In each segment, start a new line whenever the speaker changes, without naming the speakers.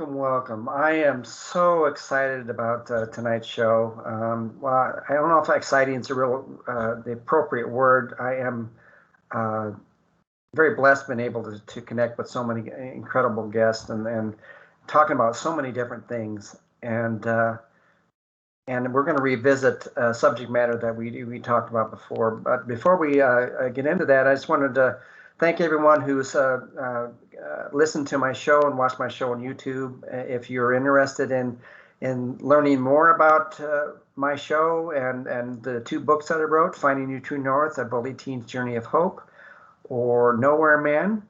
welcome, welcome. I am so excited about tonight's show. Well, I don't know if exciting is the appropriate word. I am very blessed being able to connect with so many incredible guests and talking about so many different things. And we're going to revisit subject matter that we talked about before. But before we get into that, I just wanted to thank everyone who's listened to my show and watched my show on YouTube. If you're interested in learning more about my show and the two books that I wrote, Finding Your True North, A Bully Teen's Journey of Hope, or Nowhere Man,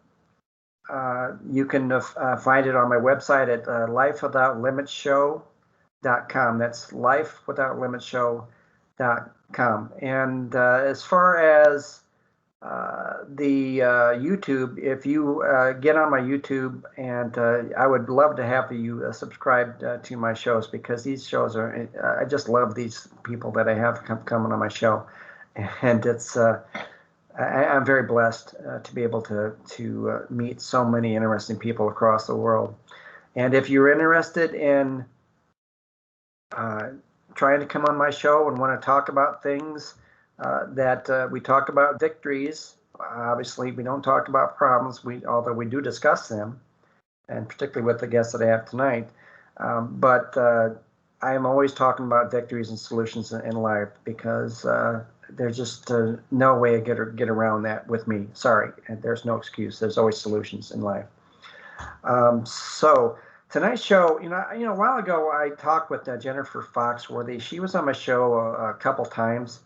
you can find it on my website at lifewithoutlimitshow.com. That's lifewithoutlimitshow.com. And as far as the YouTube, if you get on my YouTube, and I would love to have you subscribe to my shows, because these shows are, I just love these people that I have coming on my show, and it's I'm very blessed to be able to meet so many interesting people across the world. And if you're interested in trying to come on my show and want to talk about things that we talk about victories. Obviously, we don't talk about problems, although we do discuss them, and particularly with the guests that I have tonight. But I am always talking about victories and solutions in life, because there's just no way to get around that with me. Sorry, there's no excuse. There's always solutions in life. So tonight's show, a while ago I talked with Jennifer Foxworthy. She was on my show a couple times.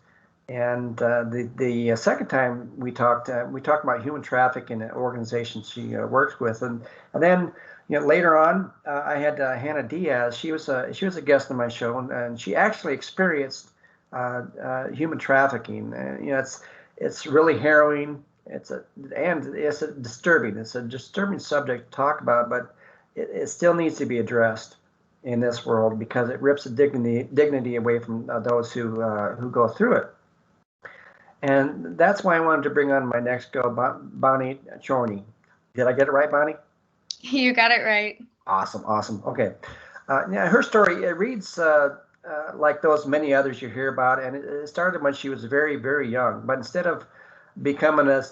And the second time we talked about human trafficking in organizations she works with, and then later on I had Hannah Diaz. She was a guest on my show, and she actually experienced human trafficking. It's really harrowing. It's a disturbing. It's a disturbing subject to talk about, but it still needs to be addressed in this world, because it rips the dignity away from those who go through it. And that's why I wanted to bring on my next girl, Bonnie Tchorni. Did I get it right, Bonnie?
You got it right.
Awesome. Okay. Her story, it reads like those many others you hear about, and it started when she was very, very young. But instead of becoming a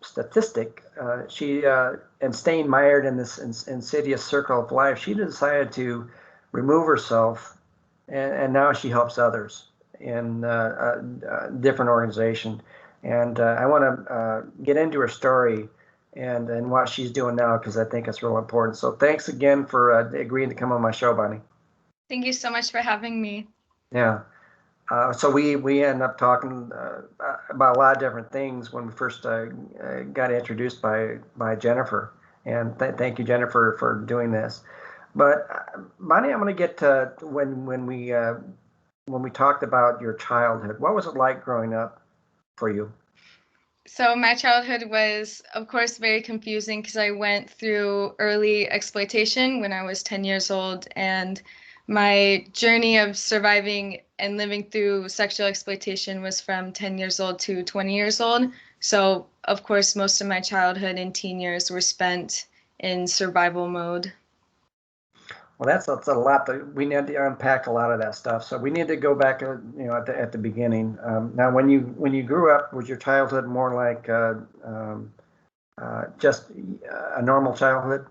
statistic, and staying mired in this insidious circle of life, she decided to remove herself, and now she helps others in a different organization. And I want to get into her story and what she's doing now, because I think it's real important. So thanks again for agreeing to come on my show, Bonnie.
Thank you so much for having me.
Yeah. So we end up talking about a lot of different things when we first got introduced by Jennifer. And thank you, Jennifer, for doing this. But Bonnie, I'm going to get to when we talked about your childhood. What was it like growing up for you?
So my childhood was, of course, very confusing, because I went through early exploitation when I was 10 years old, and my journey of surviving and living through sexual exploitation was from 10 years old to 20 years old. So, of course, most of my childhood and teen years were spent in survival mode.
Well, that's a lot. We need to unpack a lot of that stuff. So we need to go back, at the beginning. Now, when you grew up, was your childhood more like just a normal childhood?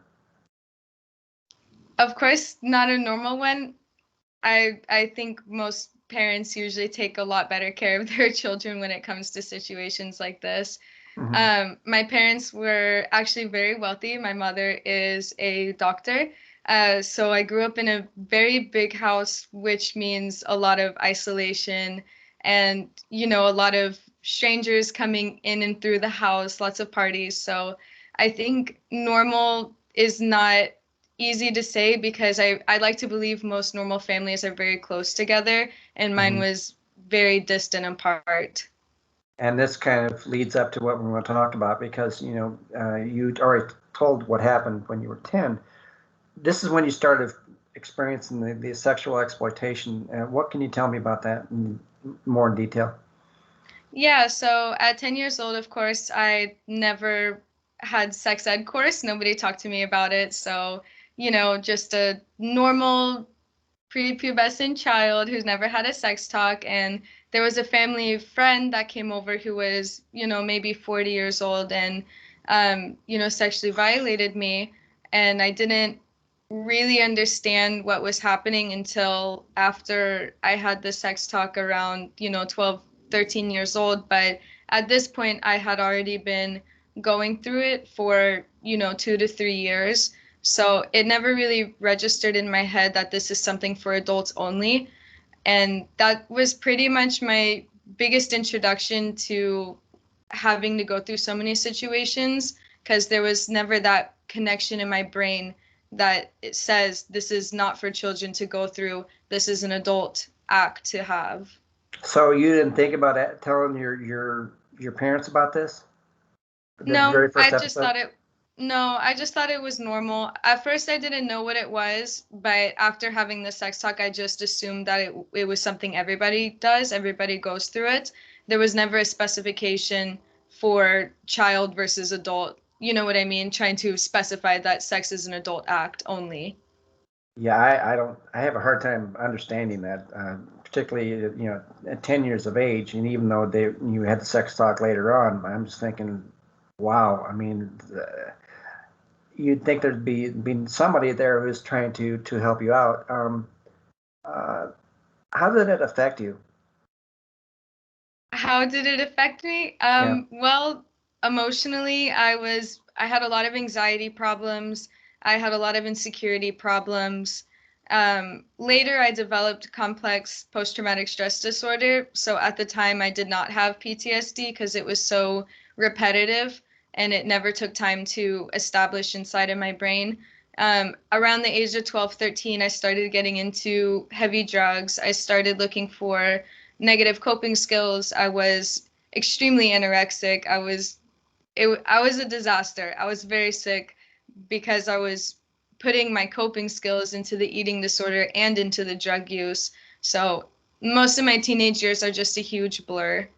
Of course, not a normal one. I think most parents usually take a lot better care of their children when it comes to situations like this. Mm-hmm. My parents were actually very wealthy. My mother is a doctor. So I grew up in a very big house, which means a lot of isolation and, a lot of strangers coming in and through the house, lots of parties. So I think normal is not easy to say, because I like to believe most normal families are very close together, and mine mm-hmm. was very distant apart.
And this kind of leads up to what we want to talk about, because, you'd already told what happened when you were 10. This is when you started experiencing the sexual exploitation. What can you tell me about that in more detail?
Yeah, so at 10 years old, of course, I never had sex ed course. Nobody talked to me about it. So, just a normal prepubescent child who's never had a sex talk. And there was a family friend that came over who was, maybe 40 years old and, sexually violated me. And I didn't really understand what was happening until after I had the sex talk around, 12, 13 years old. But at this point, I had already been going through it for, 2 to 3 years. So it never really registered in my head that this is something for adults only. And that was pretty much my biggest introduction to having to go through so many situations, because there was never that connection in my brain that it says this is not for children to go through. This is an adult act to have.
So you didn't think about telling your parents about this? The
No,
very first episode?
I just thought it was normal. At first, I didn't know what it was, but after having the sex talk, I just assumed that it was something everybody does. Everybody goes through it. There was never a specification for child versus adult. You know what I mean? Trying to specify that sex is an adult act only.
Yeah, I have a hard time understanding that, particularly, at 10 years of age, and even though you had the sex talk later on, I'm just thinking, wow, I mean, you'd think there'd be somebody there who's trying to help you out. How did it affect you?
How did it affect me?
Yeah.
Well, emotionally, I had a lot of anxiety problems. I had a lot of insecurity problems. Later, I developed complex post-traumatic stress disorder. So at the time, I did not have PTSD because it was so repetitive and it never took time to establish inside of my brain. Around the age of 12, 13, I started getting into heavy drugs. I started looking for negative coping skills. I was extremely anorexic. I was a disaster. I was very sick because I was putting my coping skills into the eating disorder and into the drug use. So most of my teenage years are just a huge blur.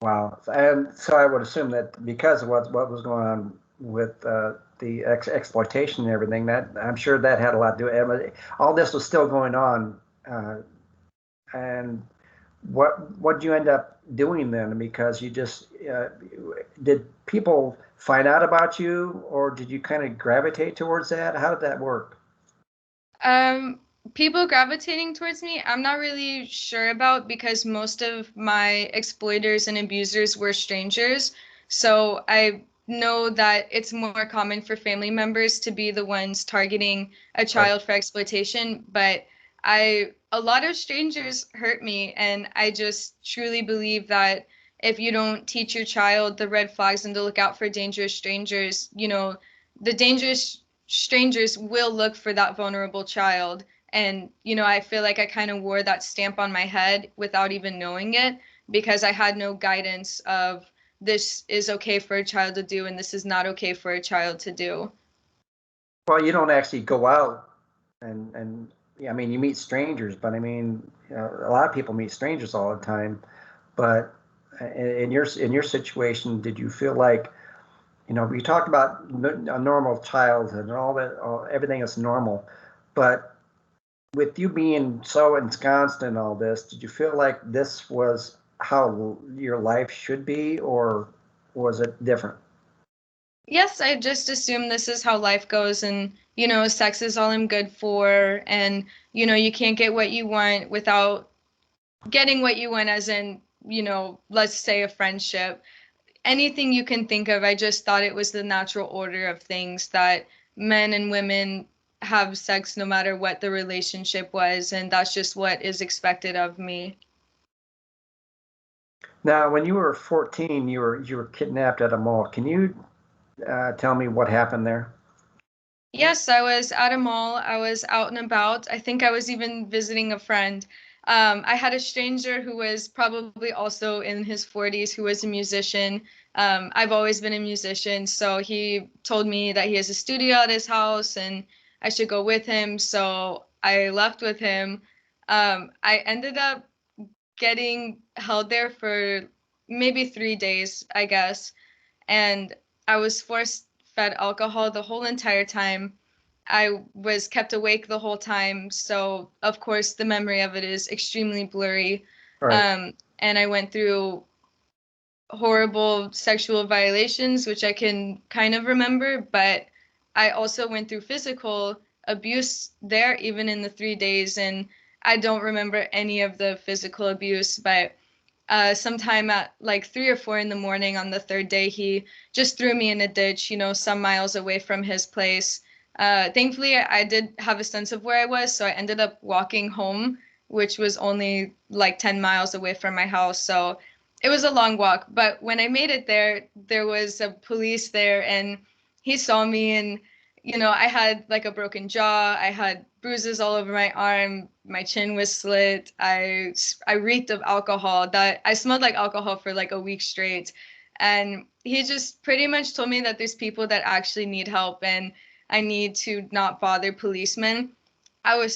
Wow. And so I would assume that because of what was going on with the exploitation and everything, that I'm sure that had a lot to do with it. All this was still going on. And what did you end up doing then? Because you just did people find out about you, or did you kind of gravitate towards that? How did that work?
People gravitating towards me, I'm not really sure about, because most of my exploiters and abusers were strangers. So I know that it's more common for family members to be the ones targeting a child for exploitation, but a lot of strangers hurt me, and I just truly believe that if you don't teach your child the red flags and to look out for dangerous strangers, the dangerous strangers will look for that vulnerable child. And, I feel like I kind of wore that stamp on my head without even knowing it, because I had no guidance of this is okay for a child to do and this is not okay for a child to do.
Well, you don't actually go out and yeah, I mean, you meet strangers, but I mean, a lot of people meet strangers all the time. But in your situation, did you feel like, we talked about a normal child and all that, everything is normal, but with you being so ensconced in all this, did you feel like this was how your life should be, or was it different?
Yes, I just assume this is how life goes, and sex is all I'm good for, and you can't get what you want without getting what you want, as in, let's say a friendship. Anything you can think of, I just thought it was the natural order of things, that men and women have sex no matter what the relationship was, and that's just what is expected of me.
Now, when you were 14, you were kidnapped at a mall. Can you tell me what happened there?
Yes, I was at a mall. I was out and about. I think I was even visiting a friend. I had a stranger who was probably also in his 40s who was a musician. I've always been a musician, so he told me that he has a studio at his house and I should go with him. So I left with him. I ended up getting held there for maybe 3 days, I guess, and I was fed alcohol the whole entire time. I was kept awake the whole time, so of course the memory of it is extremely blurry.
Right.
And I went through horrible sexual violations, which I can kind of remember, but I also went through physical abuse there, even in the 3 days, and I don't remember any of the physical abuse, but sometime at like 3 or 4 in the morning on the third day, he just threw me in a ditch, some miles away from his place. Thankfully, I did have a sense of where I was, so I ended up walking home, which was only like 10 miles away from my house. So it was a long walk. But when I made it there, there was a police there, and he saw me, and I had like a broken jaw. I had bruises all over my arm. My chin was slit. I reeked of alcohol. That I smelled like alcohol for like a week straight. And he just pretty much told me that there's people that actually need help, and I need to not bother policemen. I was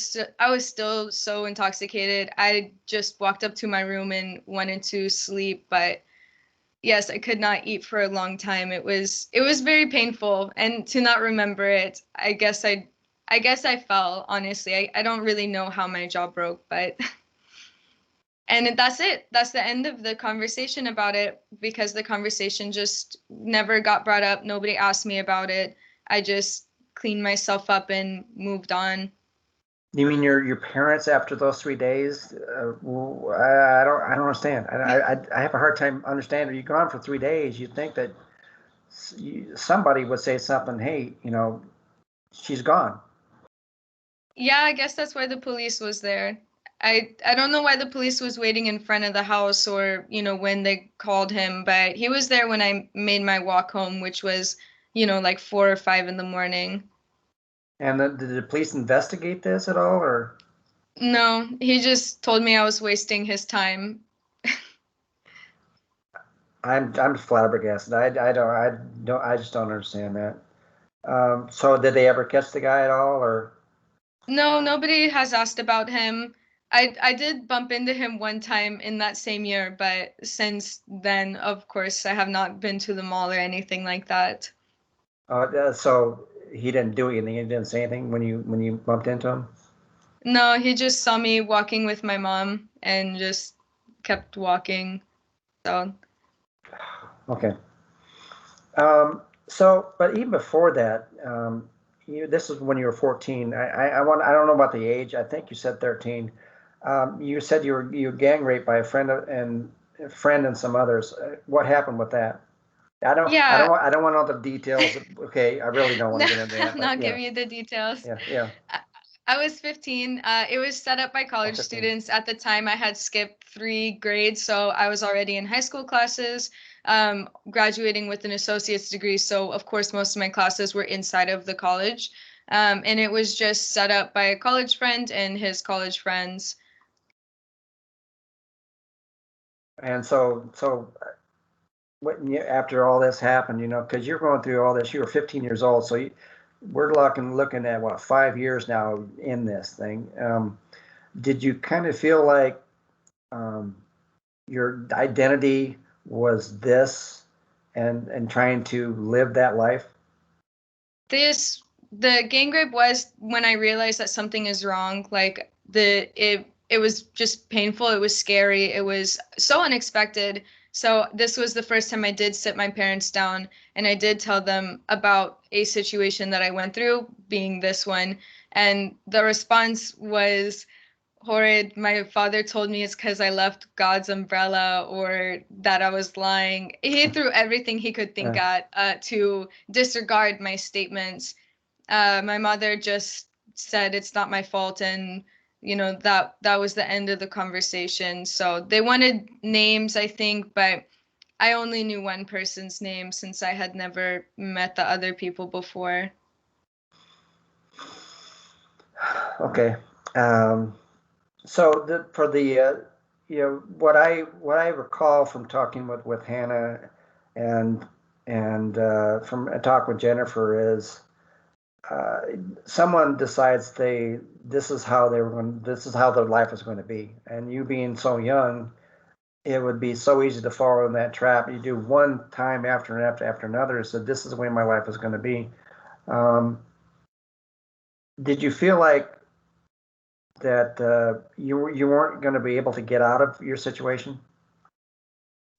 still so intoxicated. I just walked up to my room and went into sleep, but yes, I could not eat for a long time. It was very painful, and to not remember it, I guess I fell, honestly. I don't really know how my jaw broke, but and that's it. That's the end of the conversation about it, because the conversation just never got brought up. Nobody asked me about it. I just cleaned myself up and moved on.
You mean your parents after those 3 days? I don't understand. I have a hard time understanding. You're gone for 3 days. You'd think that somebody would say something. Hey, she's gone.
Yeah, I guess that's why the police was there. I don't know why the police was waiting in front of the house, or when they called him, but he was there when I made my walk home, which was like 4 or 5 in the morning.
And did the police investigate this at all, or?
No, he just told me I was wasting his time.
I'm flabbergasted. I just don't understand that. So did they ever catch the guy at all, or?
No, nobody has asked about him. I did bump into him one time in that same year, but since then, of course, I have not been to the mall or anything like that.
So he didn't do anything. He didn't say anything when you bumped into him.
No, he just saw me walking with my mom and just kept walking. So,
Okay. But even before that, this is when you were 14. I don't know about the age. I think you said 13. You said you were gang raped by a friend and some others. What happened with that?
yeah,
I don't want all the details. Okay, I really don't want
no,
to get into that.
I'm
But
not
yeah,
giving you the details.
yeah.
I, I was 15. It was set up by
Oh,
college
15.
students. At the time, I had skipped 3 grades, so I was already in high school classes, graduating with an associate's degree. So, of course, most of my classes were inside of the college. And it was just set up by a college friend and his college friends.
And so after all this happened, because you're going through all this, you were 15 years old, so we're looking at what, 5 years now in this thing. Did you kind of feel like um, your identity was this, and trying to live that life?
The gang rape was when I realized that something is wrong. Like it was just painful. It was scary. It was so unexpected. So this was the first time I did sit my parents down, and I did tell them about a situation that I went through, being this one. And the response was horrid. My father told me it's because I left God's umbrella, or that I was lying. He threw everything he could think
Yeah.
at to disregard my statements. My mother just said it's not my fault, and that was the end of the conversation. So they wanted names, I think, but I only knew one person's name since I had never met the other people before.
Okay. So for the what I recall from talking with Hannah, and from a talk with Jennifer, is uh, someone decides this is how their life is going to be, and you being so young, it would be so easy to fall in that trap. You do one time after another. So this is the way my life is going to be. Did you feel like that you weren't going to be able to get out of your situation?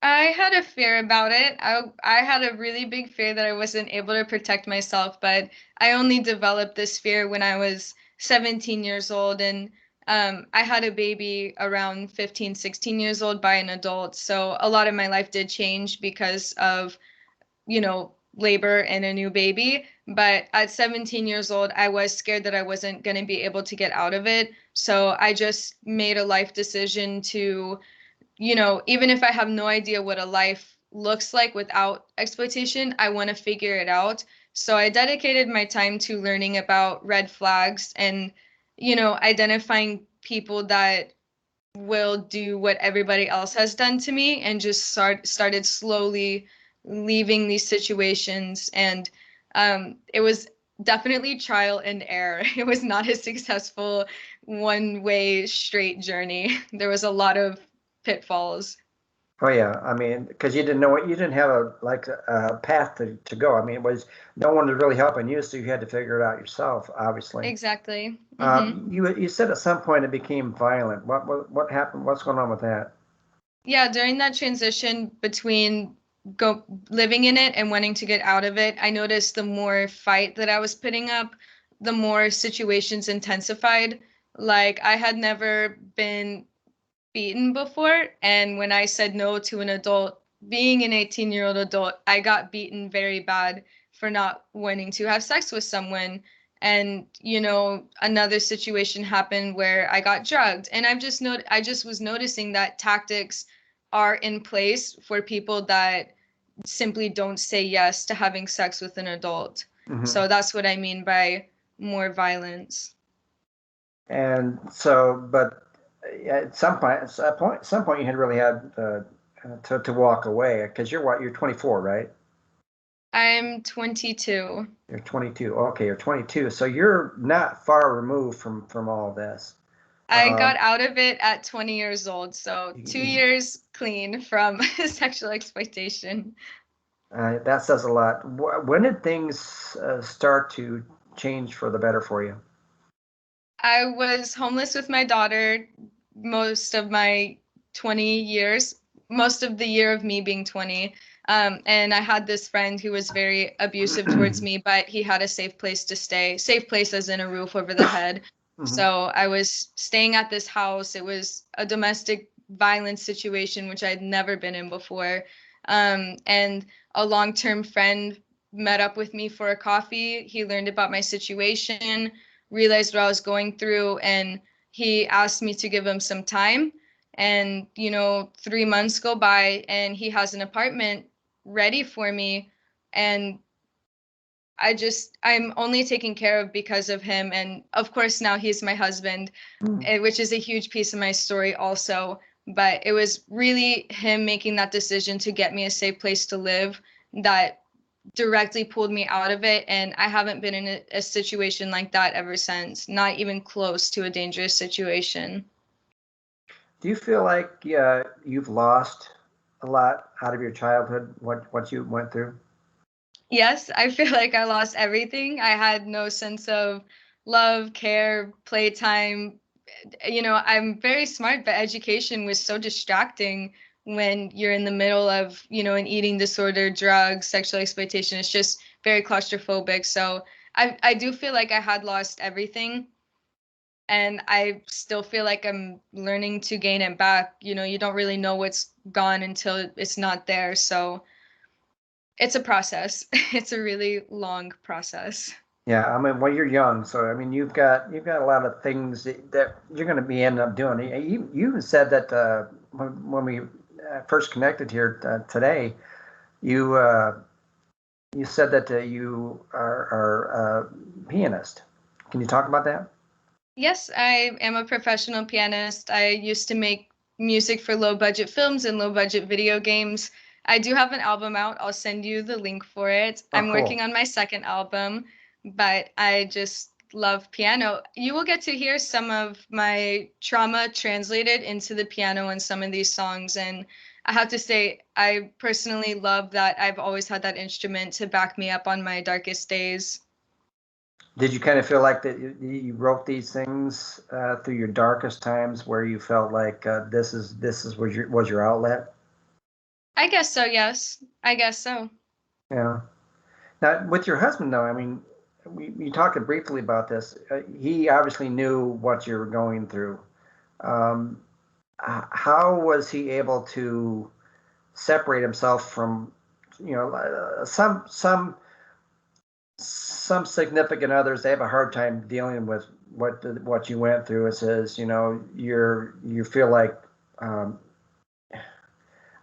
I had a fear about it. I had a really big fear that I wasn't able to protect myself, but I only developed this fear when I was 17 years old, and I had a baby around 15, 16 years old by an adult. So a lot of my life did change because of, labor and a new baby. But at 17 years old, I was scared that I wasn't going to be able to get out of it. So I just made a life decision to, even if I have no idea what a life looks like without exploitation, I want to figure it out. So I dedicated my time to learning about red flags and, identifying people that will do what everybody else has done to me, and just started slowly leaving these situations. And it was definitely trial and error. It was not a successful one way straight journey. There was a lot of pitfalls.
Oh yeah, I mean, because you didn't have a path to go. I mean, it was no one was really helping you, so you had to figure it out yourself, obviously.
Exactly. Mm-hmm.
You said at some point it became violent. What happened? What's going on with that?
Yeah, during that transition between living in it and wanting to get out of it, I noticed the more fight that I was putting up, the more situations intensified. Like, I had never been beaten before, and when I said no to an adult, being an 18-year-old adult, I got beaten very bad for not wanting to have sex with someone. And another situation happened where I got drugged, and I just was noticing that tactics are in place for people that simply don't say yes to having sex with an adult.
Mm-hmm.
So that's what I mean by more violence.
And so, but at some point, you had really had to walk away because you're what? You're 24, right?
I'm 22.
You're 22. Okay, you're 22. So you're not far removed from all this.
I got out of it at 20 years old, so 2 years clean from sexual exploitation.
That says a lot. When did things start to change for the better for you?
I was homeless with my daughter most of my 20 years, most of the year of me being 20. And I had this friend who was very abusive towards me, but he had a safe place to stay, safe place as in a roof over the head. Mm-hmm. So I was staying at this house. It was a domestic violence situation, which I'd never been in before. And a long-term friend met up with me for a coffee. He learned about my situation, realized what I was going through, and he asked me to give him some time. And 3 months go by, and he has an apartment ready for me, and I'm only taken care of because of him. And of course now he's my husband, which is a huge piece of my story also. But it was really him making that decision to get me a safe place to live that directly pulled me out of it. And I haven't been in a situation like that ever since, not even close to a dangerous situation.
Do you feel like you've lost a lot out of your childhood, what you went through?
Yes, I feel like I lost everything. I had no sense of love, care, playtime. I'm very smart, but education was so distracting when you're in the middle of, an eating disorder, drugs, sexual exploitation. It's just very claustrophobic. So I do feel like I had lost everything. And I still feel like I'm learning to gain it back. You don't really know what's gone until it's not there. So it's a process. It's a really long process.
Yeah, I mean, well, you're young, so I mean, you've got a lot of things that you're going to be ending up doing. You said that when we first connected here today, you you said that you are a pianist. Can you talk about that?
Yes, I am a professional pianist. I used to make music for low budget films and low budget video games. I do have an album out. I'll send you the link for it.
Oh,
I'm
cool.
working on my second album, but I just love piano. You will get to hear some of my trauma translated into the piano in some of these songs. And I have to say, I personally love that I've always had that instrument to back me up on my darkest days.
Did you kind of feel like that you wrote these things through your darkest times, where you felt like this was your outlet?
I guess so, yes. I guess so.
Yeah. Now, with your husband, though, I mean, we talked briefly about this. He obviously knew what you were going through. Um, how was he able to separate himself from, some significant others? They have a hard time dealing with what you went through. It says, you feel like, I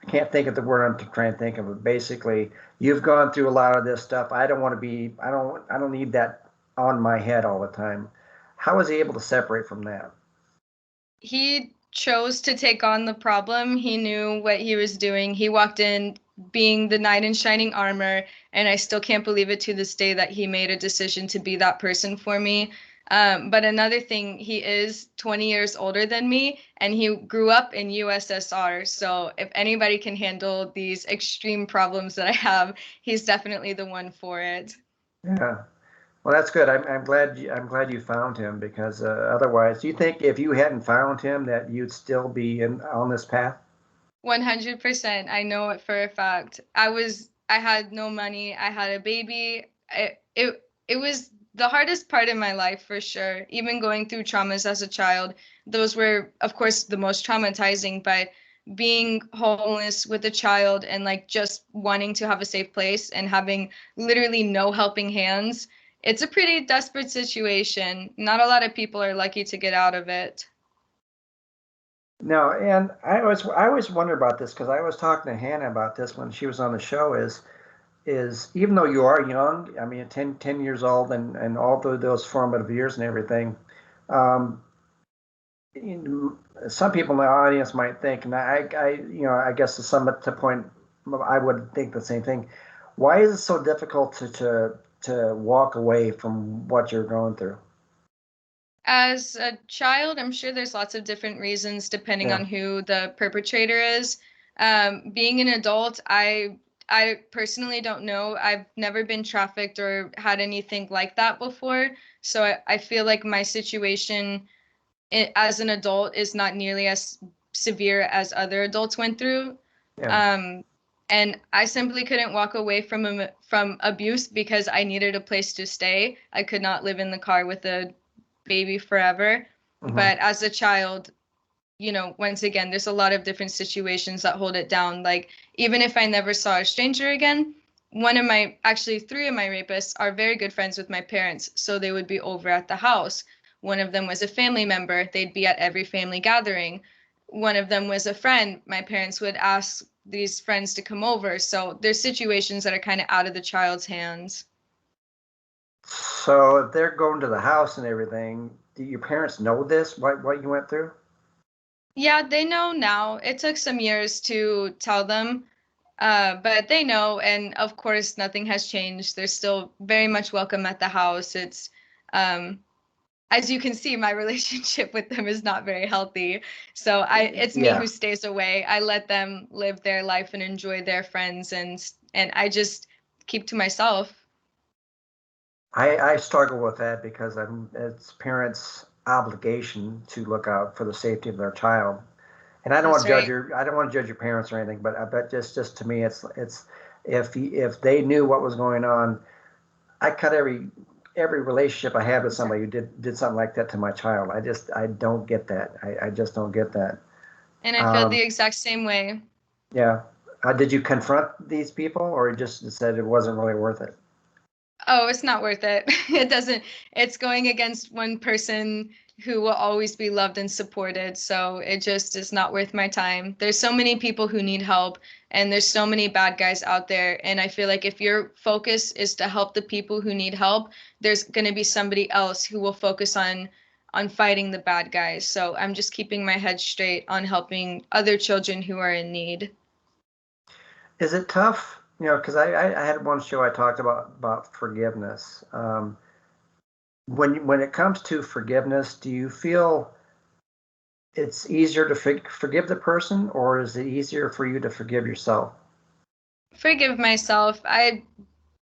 can't think of the word I'm trying to think of, but basically you've gone through a lot of this stuff. I don't need that on my head all the time. How was he able to separate from that?
He chose to take on the problem. He knew what he was doing. He walked in being the knight in shining armor, and I still can't believe it to this day that he made a decision to be that person for me. But another thing, he is 20 years older than me, and he grew up in USSR. So if anybody can handle these extreme problems that I have, he's definitely the one for it.
Yeah. Well, that's good. I'm glad you found him, because otherwise, do you think if you hadn't found him that you'd still be on this path?
100%. I know it for a fact. I had no money. I had a baby. It was the hardest part of my life for sure. Even going through traumas as a child, those were, of course, the most traumatizing, but being homeless with a child and like just wanting to have a safe place and having literally no helping hands, it's a pretty desperate situation. Not a lot of people are lucky to get out of it.
No, and I always wonder about this, because I was talking to Hannah about this when she was on the show. Is even though you are young, I mean, 10 years old, and all those formative years and everything, um, some people in the audience might think, and I guess to point, I would think the same thing. Why is it so difficult to walk away from what you're going through?
As a child, I'm sure there's lots of different reasons depending
Yeah.
on who the perpetrator is. Being an adult, I personally don't know. I've never been trafficked or had anything like that before, so I feel like my situation as an adult is not nearly as severe as other adults went through.
Yeah.
And I simply couldn't walk away from abuse because I needed a place to stay. I could not live in the car with a baby forever.
Mm-hmm.
But as a child, once again, there's a lot of different situations that hold it down. Like, even if I never saw a stranger again, actually, three of my rapists are very good friends with my parents. So they would be over at the house. One of them was a family member. They'd be at every family gathering. One of them was a friend. My parents would ask these friends to come over. So there's situations that are kind of out of the child's hands.
So if they're going to the house and everything, do your parents know this? What you went through?
Yeah, they know now. It took some years to tell them, but they know. And of course, nothing has changed. They're still very much welcome at the house. Um, as you can see, my relationship with them is not very healthy. So it's me
Yeah.
who stays away. I let them live their life and enjoy their friends, and I just keep to myself.
I struggle with that, because it's parents' obligation to look out for the safety of their child. And
That's right.
I don't want to judge your parents or anything, but just to me, it's if they knew what was going on, I cut every relationship I had with somebody who did something like that to my child. I don't get that. I just don't get that.
And I feel
Um,
the exact same way.
yeah. Did you confront these people, or just said it wasn't really worth it?
Oh, it's not worth it. It doesn't, it's going against one person who will always be loved and supported. So it just is not worth my time. There's so many people who need help, and there's so many bad guys out there. And I feel like if your focus is to help the people who need help, there's going to be somebody else who will focus on fighting the bad guys. So I'm just keeping my head straight on helping other children who are in need.
Is it tough? Because I had one show I talked about forgiveness. when it comes to forgiveness, do you feel it's easier to forgive the person, or is it easier for you to forgive yourself?
Forgive myself. I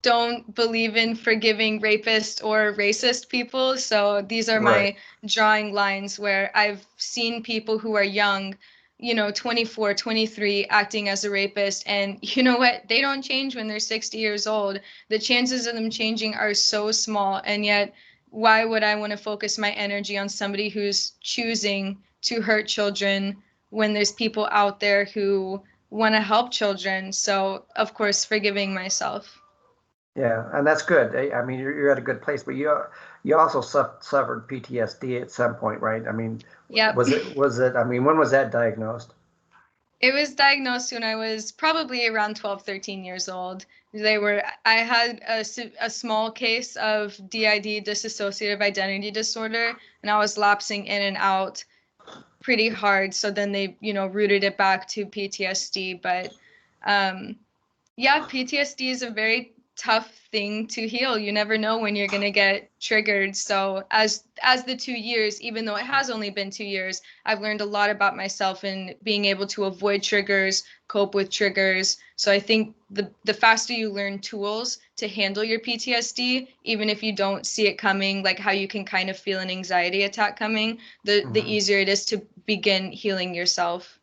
don't believe in forgiving rapists or racist people. So these are
Right.
my drawing lines where I've seen people who are young, 24, 23, acting as a rapist. And you know what? They don't change when they're 60 years old. The chances of them changing are so small. And yet, why would I want to focus my energy on somebody who's choosing to hurt children when there's people out there who want to help children? So, of course, forgiving myself.
Yeah, and that's good. I mean, you're at a good place, but you also suffered PTSD at some point, right? I mean,
Yep.
was it? I mean, when was that diagnosed?
It was diagnosed when I was probably around 12, 13 years old. I had a small case of DID, dissociative identity disorder, and I was lapsing in and out pretty hard. So then they, rooted it back to PTSD. But yeah, PTSD is a very tough thing to heal. You never know when you're going to get triggered. So as the 2 years, even though it has only been 2 years, I've learned a lot about myself and being able to avoid triggers, cope with triggers. So I think the faster you learn tools to handle your PTSD, even if you don't see it coming, like how you can kind of feel an anxiety attack coming, the easier it is to begin healing yourself.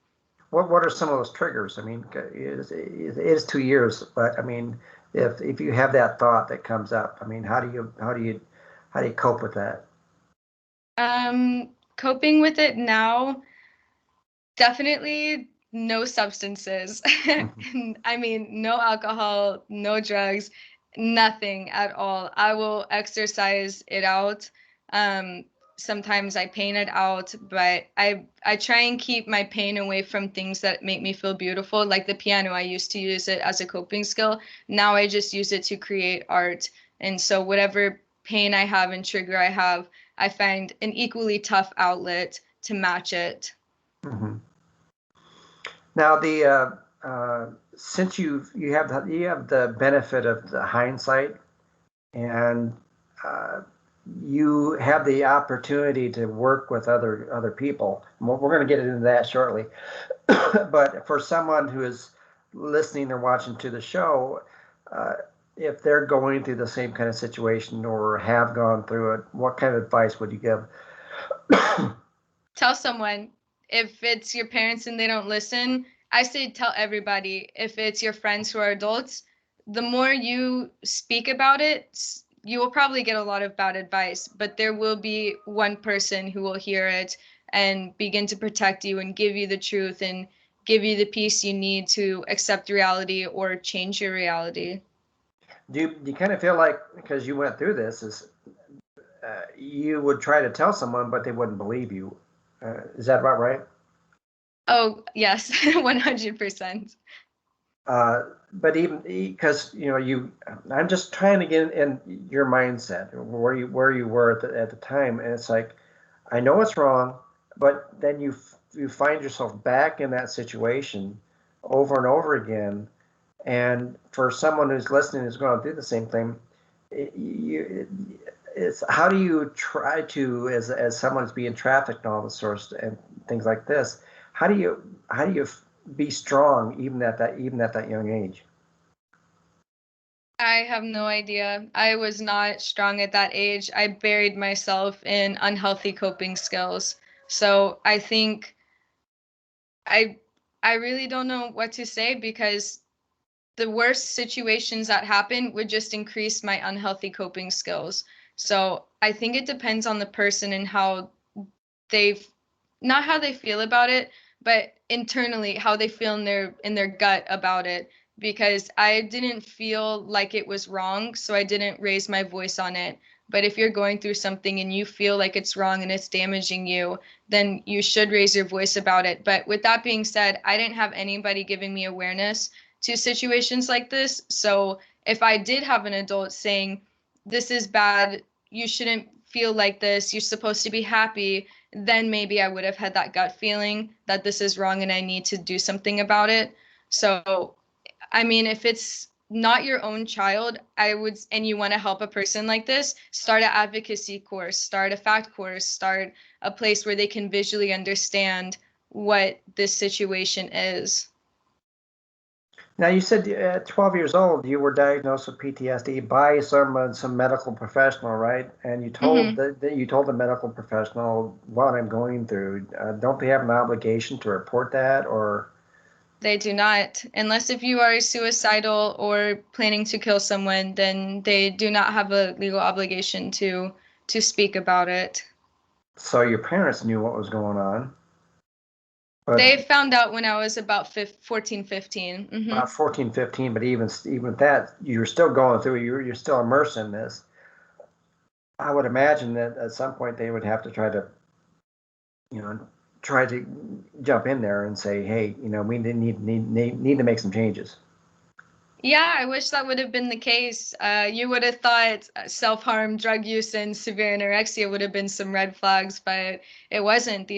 What are some of those triggers? I mean, it is 2 years, but I mean, if you have that thought that comes up, I mean, how do you cope with that?
Coping with it now, definitely no substances. I mean, no alcohol, no drugs, nothing at all. I will exercise it out. Um, Sometimes I paint it out, but I try and keep my pain away from things that make me feel beautiful. Like the piano, I used to use it as a coping skill. Now I just use it to create art. And so whatever pain I have and trigger I have, I find an equally tough outlet to match it.
Mm-hmm. Now, the since you have the benefit of the hindsight, and uh, you have the opportunity to work with other people. We're going to get into that shortly. But for someone who is listening or watching to the show, uh, if they're going through the same kind of situation or have gone through it, what kind of advice would you give?
Tell someone. If it's your parents and they don't listen, I say tell everybody. If it's your friends who are adults, the more you speak about it, you will probably get a lot of bad advice, but there will be one person who will hear it and begin to protect you and give you the truth and give you the peace you need to accept reality or change your reality.
Do you kind of feel like, because you went through this, is you would try to tell someone, but they wouldn't believe you? Is that about right?
Oh, yes, 100%.
But even because I'm just trying to get in your mindset where you were at the time, and it's like I know it's wrong, but then you find yourself back in that situation over and over again. And for someone who's listening who's going to do the same thing, it's how do you try to, as someone who's being trafficked and all the sorts and things like this, how do you be strong even at that young age?
I have no idea. I was not strong at that age. I buried myself in unhealthy coping skills. So I think I I really don't know what to say because the worst situations that happen would just increase my unhealthy coping skills. So I think it depends on the person and how they not how they feel about it, but internally how they feel in their gut about it, because I didn't feel like it was wrong, so I didn't raise my voice on it. But if you're going through something and you feel like it's wrong and it's damaging you, then you should raise your voice about it. But with that being said, I didn't have anybody giving me awareness to situations like this. So if I did have an adult saying, this is bad, you shouldn't feel like this, you're supposed to be happy, then maybe I would have had that gut feeling that this is wrong and I need to do something about it. So, I mean, if it's not your own child, and you want to help a person like this, start an advocacy course, start a fact course, start a place where they can visually understand what this situation is.
Now, you said at 12 years old, you were diagnosed with PTSD by some medical professional, right? And you told the medical professional what I'm going through. Don't they have an obligation to report that, or?
They do not. Unless if you are suicidal or planning to kill someone, then they do not have a legal obligation to speak about it.
So your parents knew what was going on.
They found out when I was about 14, 15.
About 14, 15, but even with that, you're still going through, you're still immersed in this. I would imagine that at some point they would have to try to jump in there and say, hey, we need to make some changes.
Yeah, I wish that would have been the case. You would have thought self-harm, drug use, and severe anorexia would have been some red flags, but it wasn't.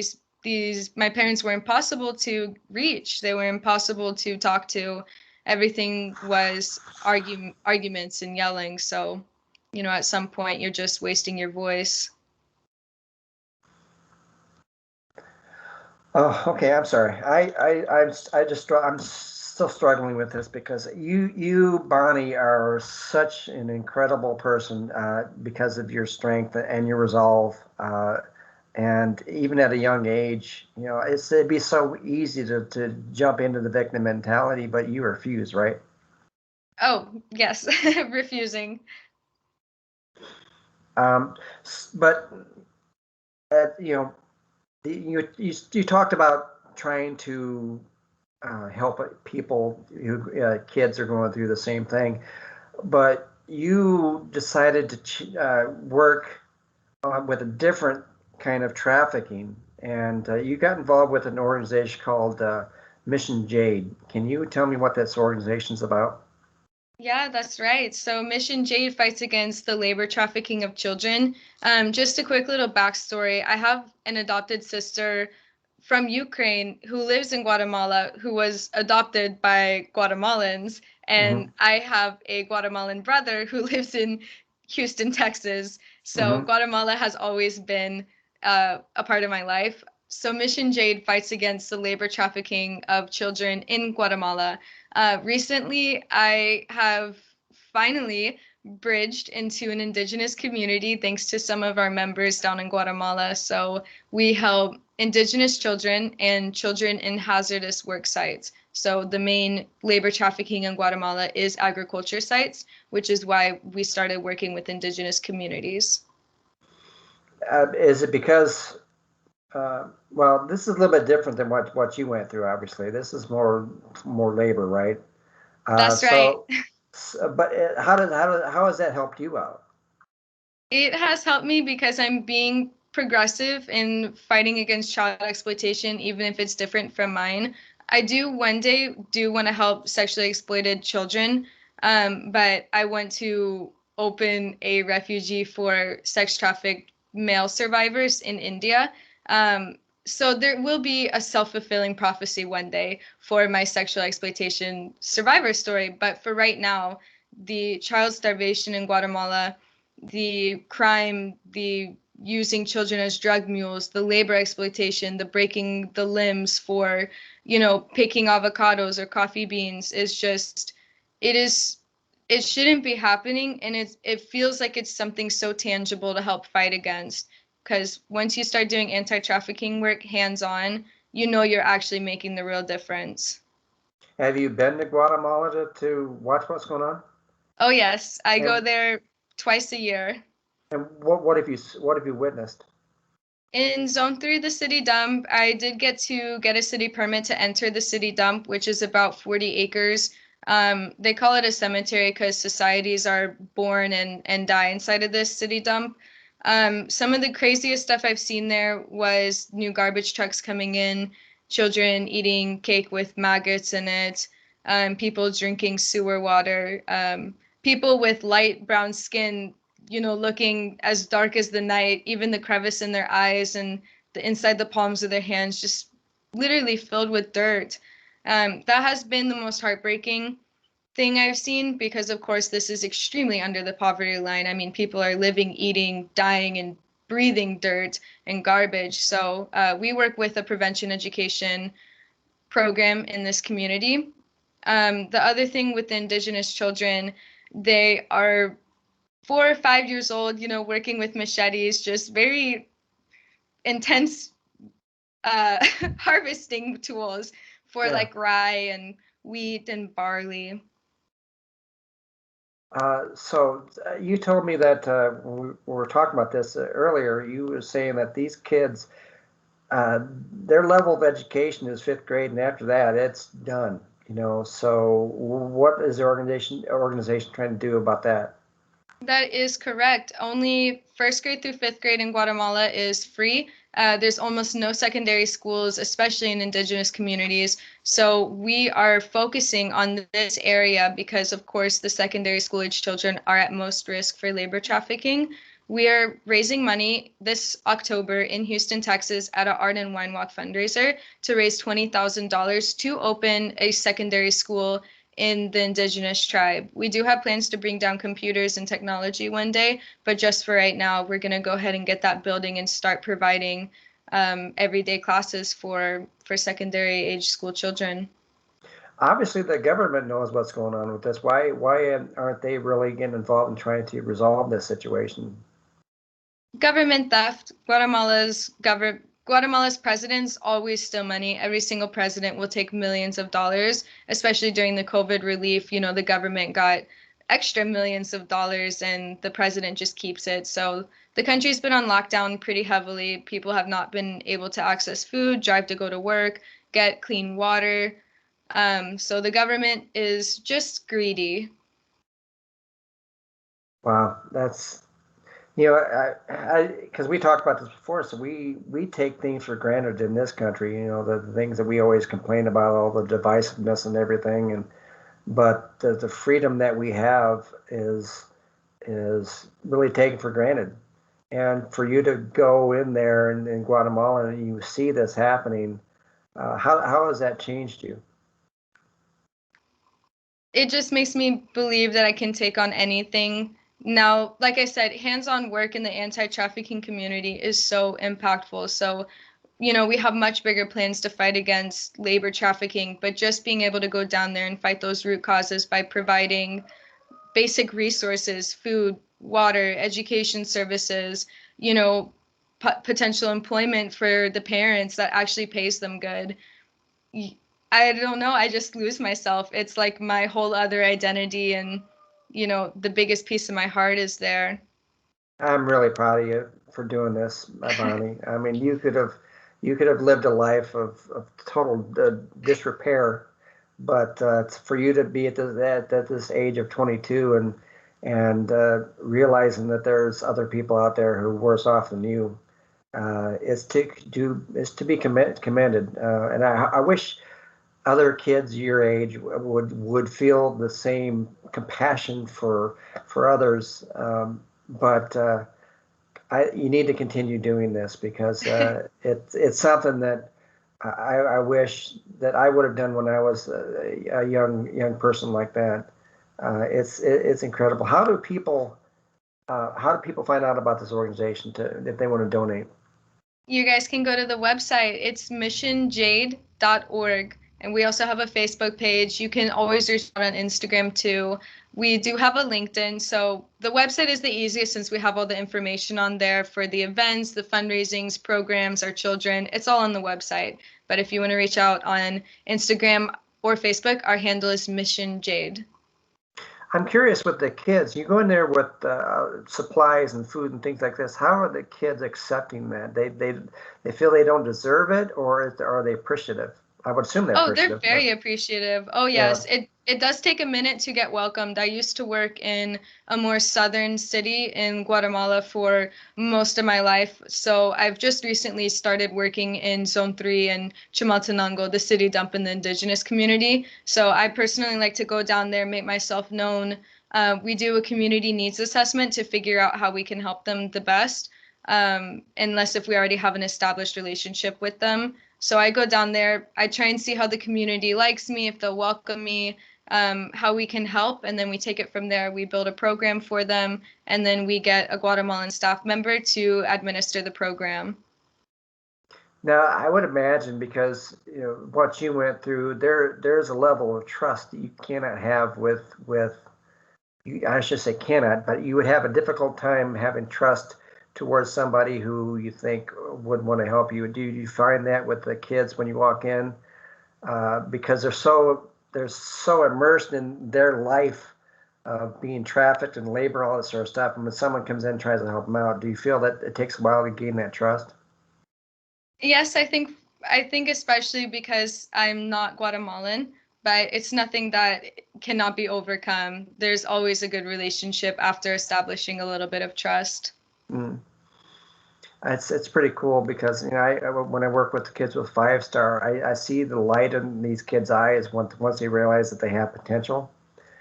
My parents were impossible to reach. They were impossible to talk to. Everything was arguments and yelling. So, at some point you're just wasting your voice.
Oh, okay. I'm sorry. I'm still struggling with this because you, Bonnie, are such an incredible person because of your strength and your resolve. And even at a young age, it'd be so easy to jump into the victim mentality, but you refuse, right?
Oh, yes, refusing.
But you talked about trying to help people who kids are going through the same thing, but you decided to work with a different kind of trafficking, and you got involved with an organization called Mission Jade. Can you tell me what this organization's about?
Yeah, that's right. So Mission Jade fights against the labor trafficking of children. Just a quick little backstory. I have an adopted sister from Ukraine who lives in Guatemala who was adopted by Guatemalans. And I have a Guatemalan brother who lives in Houston, Texas. So Guatemala has always been a part of my life. So Mission Jade fights against the labor trafficking of children in Guatemala. Recently, I have finally bridged into an indigenous community thanks to some of our members down in Guatemala. So we help indigenous children and children in hazardous work sites. So the main labor trafficking in Guatemala is agriculture sites, which is why we started working with indigenous communities.
Is it because well, this is a little bit different than what you went through. Obviously, this is more labor, right?
That's right.
But how has that helped you out?
It has helped me because I'm being progressive in fighting against child exploitation, even if it's different from mine. I do one day want to help sexually exploited children, but I want to open a refugee for sex trafficked male survivors in India. So there will be a self-fulfilling prophecy one day for my sexual exploitation survivor story. But for right now, the child starvation in Guatemala, the crime, the using children as drug mules, the labor exploitation, the breaking the limbs for, picking avocados or coffee beans is just, it shouldn't be happening. And it feels like it's something so tangible to help fight against. Because once you start doing anti-trafficking work hands-on, you're actually making the real difference.
Have you been to Guatemala to watch what's going on?
Oh, yes. I go there twice a year.
And what have you witnessed?
In Zone 3, the city dump, I did get to get a city permit to enter the city dump, which is about 40 acres. They call it a cemetery because societies are born and die inside of this city dump. Some of the craziest stuff I've seen there was new garbage trucks coming in, children eating cake with maggots in it, people drinking sewer water, people with light brown skin, looking as dark as the night, even the crevice in their eyes and the inside the palms of their hands just literally filled with dirt. That has been the most heartbreaking. thing I've seen, because of course this is extremely under the poverty line. I mean, people are living, eating, dying, and breathing dirt and garbage. So we work with a prevention education program in this community. The other thing with the Indigenous children, they are 4 or 5 years old, working with machetes, just very intense harvesting tools for like rye and wheat and barley.
So you told me that we were talking about this earlier. You were saying that these kids, their level of education is 5th grade, and after that, it's done. So what is the organization trying to do about that?
That is correct. Only 1st grade through 5th grade in Guatemala is free. There's almost no secondary schools, especially in Indigenous communities. So we are focusing on this area because, of course, the secondary school age children are at most risk for labor trafficking. We are raising money this October in Houston, Texas, at an Art and Wine Walk fundraiser to raise $20,000 to open a secondary school in the Indigenous tribe. We do have plans to bring down computers and technology one day, but just for right now, we're going to go ahead and get that building and start providing everyday classes for secondary age school children.
Obviously, the government knows what's going on with this. Why aren't they really getting involved in trying to resolve this situation?
Government theft. Guatemala's presidents always steal money. Every single president will take millions of dollars, especially during the COVID relief. The government got extra millions of dollars and the president just keeps it. So the country's been on lockdown pretty heavily. People have not been able to access food, drive to go to work, get clean water. So the government is just greedy.
Wow, that's because we talked about this before, so we take things for granted in this country. The things that we always complain about, all the divisiveness and everything, but the freedom that we have is really taken for granted. And for you to go in there in Guatemala and you see this happening, how has that changed you?
It just makes me believe that I can take on anything. Now, like I said, hands-on work in the anti-trafficking community is so impactful. So, we have much bigger plans to fight against labor trafficking, but just being able to go down there and fight those root causes by providing basic resources, food, water, education services, potential employment for the parents that actually pays them good. I don't know. I just lose myself. It's like my whole other identity, and the biggest piece of my heart is there.
I'm really proud of you for doing this, Bonnie. I mean, you could have lived a life of total disrepair, but for you to be at this age of 22 and realizing that there's other people out there who are worse off than you, is to be commended. And I wish other kids your age would feel the same compassion for others. But you need to continue doing this because it's something that I wish that I would have done when I was a young person like that. It's incredible. How do people find out about this organization if they want to donate?
You guys can go to the website. It's missionjade.org. And we also have a Facebook page. You can always reach out on Instagram too. We do have a LinkedIn. So the website is the easiest since we have all the information on there for the events, the fundraisings, programs, our children. It's all on the website. But if you want to reach out on Instagram or Facebook, our handle is Mission Jade.
I'm curious with the kids. You go in there with supplies and food and things like this. How are the kids accepting that? They feel they don't deserve it, or are they appreciative? I would assume they're appreciative.
They're very appreciative. Oh, yes. Yeah. It does take a minute to get welcomed. I used to work in a more southern city in Guatemala for most of my life. So I've just recently started working in Zone 3 in Chimaltenango, the city dump in the Indigenous community. So I personally like to go down there, make myself known. We do a community needs assessment to figure out how we can help them the best, unless if we already have an established relationship with them. So I go down there, I try and see how the community likes me, if they'll welcome me. how we can help, and then we take it from there. We build a program for them, and then we get a Guatemalan staff member to administer the program.
Now, I would imagine, because what you went through, there's a level of trust that you cannot have with I should say cannot, but you would have a difficult time having trust towards somebody who you think would want to help you. Do you find that with the kids when you walk in, because they're so immersed in their life of being trafficked and labor, all that sort of stuff, and when someone comes in and tries to help them out, do you feel that it takes a while to gain that trust?
Yes, I think especially because I'm not Guatemalan, but it's nothing that cannot be overcome. There's always a good relationship after establishing a little bit of trust.
It's pretty cool, because when I work with the kids with 5-star, I see the light in these kids' eyes once they realize that they have potential.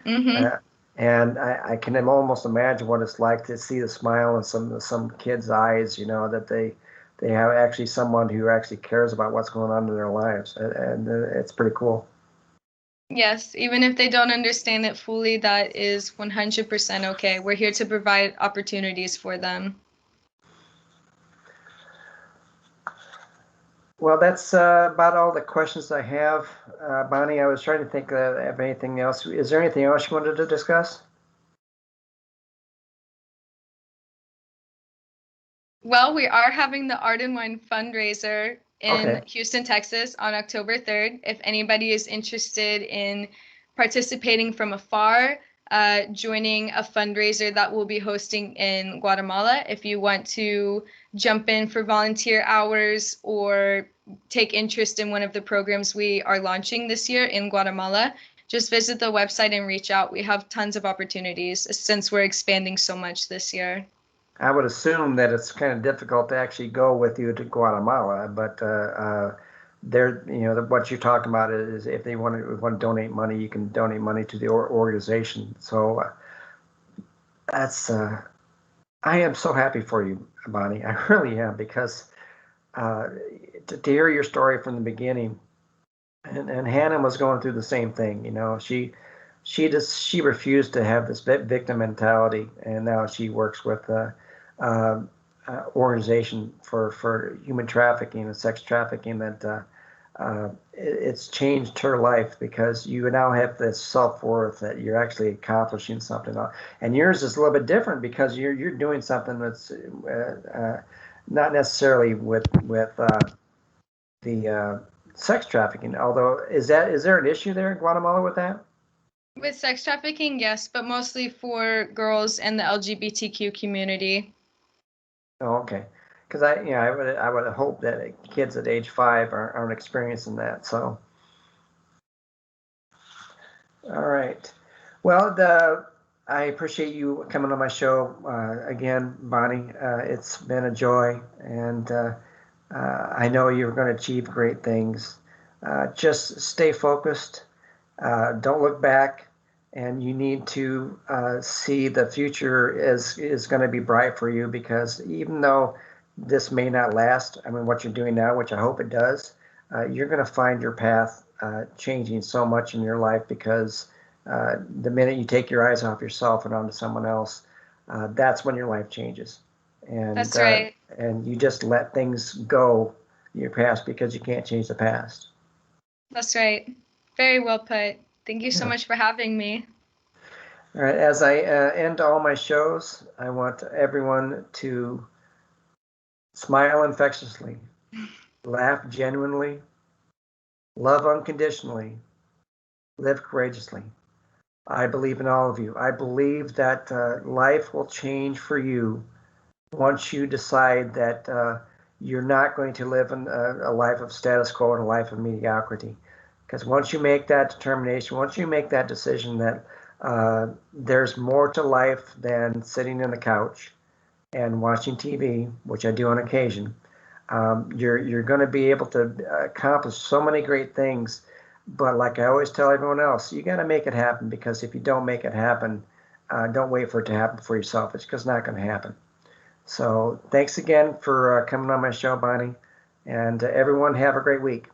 And I can almost imagine what it's like to see the smile in some kids' eyes, that they have actually someone who actually cares about what's going on in their lives, and it's pretty cool.
Yes, even if they don't understand it fully, that is 100% okay. We're here to provide opportunities for them.
Well, that's about all the questions I have. Bonnie, I was trying to think of anything else. Is there anything else you wanted to discuss?
Well, we are having the Art and Wine fundraiser in Houston, Texas on October 3rd. If anybody is interested in participating from afar, joining a fundraiser that we'll be hosting in Guatemala, if you want to jump in for volunteer hours or take interest in one of the programs we are launching this year in Guatemala, just visit the website and reach out. We have tons of opportunities since we're expanding so much this year.
I would assume that it's kind of difficult to actually go with you to Guatemala, but what you're talking about is if they want to donate money, you can donate money to the organization. So that's I am so happy for you, Bonnie. I really am, because to hear your story from the beginning, and Hannah was going through the same thing. She refused to have this victim mentality, and now she works with organization for human trafficking and sex trafficking, that it's changed her life, because you now have this self-worth that you're actually accomplishing something. And yours is a little bit different, because you're doing something that's not necessarily with the sex trafficking. Although, is there an issue there in Guatemala with that?
With sex trafficking, yes, but mostly for girls and the LGBTQ community.
Oh, okay. Because I would hope that kids at age 5 aren't experiencing that. So, all right. Well, I appreciate you coming on my show again, Bonnie. It's been a joy, and I know you're going to achieve great things. Just stay focused. Don't look back. And you need to see the future is going to be bright for you, because even though this may not last, I mean, what you're doing now, which I hope it does, you're going to find your path changing so much in your life, because the minute you take your eyes off yourself and onto someone else, that's when your life changes. And
that's right.
And you just let things go in your past, because you can't change the past.
That's right. Very well put. Thank you so much for having me.
All right. As I end all my shows, I want everyone to smile infectiously, laugh genuinely, love unconditionally, live courageously. I believe in all of you. I believe that life will change for you once you decide that you're not going to live in a life of status quo and a life of mediocrity. Because once you make that determination, once you make that decision that there's more to life than sitting on the couch and watching TV, which I do on occasion, you're going to be able to accomplish so many great things. But like I always tell everyone else, you got to make it happen, because if you don't make it happen, don't wait for it to happen for yourself. It's just not going to happen. So thanks again for coming on my show, Bonnie, and everyone have a great week.